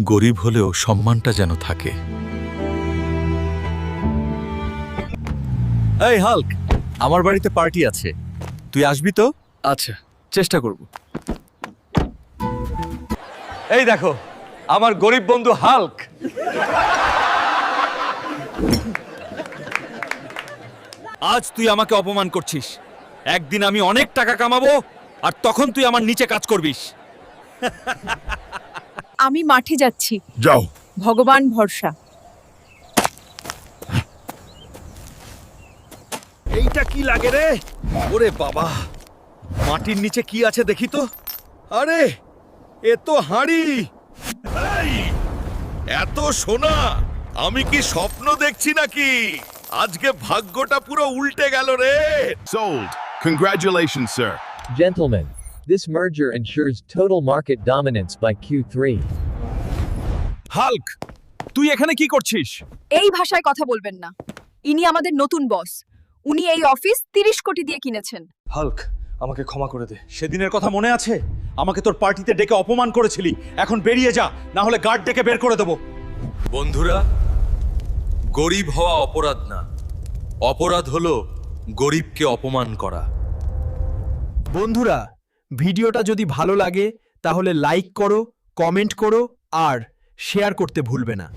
গরিব হলেও সম্মানটা যেন থাকে। এই হাল্ক, আমার বাড়িতে পার্টি আছে, তুই আসবি তো? আচ্ছা, চেষ্টা করব। এই দেখো আমার গরিব বন্ধু হাল্ক। আজ তুই আমাকে অপমান করছিস, একদিন আমি অনেক টাকা কামাবো আর তখন তুই আমার নিচে কাজ করবিস। আমি মাঠে যাচ্ছি, যাও। ভগবান ভরসা। এইটা কি লাগে রে? ওরে বাবা, মাটির নিচে কি আছে দেখি তো। আরে এ তো হাঁড়ি। এত সোনা, আমি কি স্বপ্ন দেখছি নাকি? আজকে ভাগ্যটা পুরো উল্টে গেল রে। Sold. Congratulations, sir. Gentlemen, this merger ensures total market dominance by Q3. Hulk, তুই এখানে কি করছিস? এই ভাষায় কথা বলবেন না, ইনি আমাদের নতুন বস। উনি এই অফিস 30 কোটি দিয়ে কিনেছেন। হাল্ক, আমাকে ক্ষমা করে দে। সেদিনের কথা মনে আছে? আমাকে তোর পার্টিতে ডেকে অপমান করেছিলি। এখন বেরিয়ে যা, না হলে গার্ড ডেকে বের করে দেব। বন্ধুরা, গরিব হওয়া অপরাধ না, অপরাধ হলো গরিবকে অপমান করা। বন্ধুরা, ভিডিওটা যদি ভালো লাগে তাহলে লাইক করো, কমেন্ট করো আর শেয়ার করতে ভুলবে না।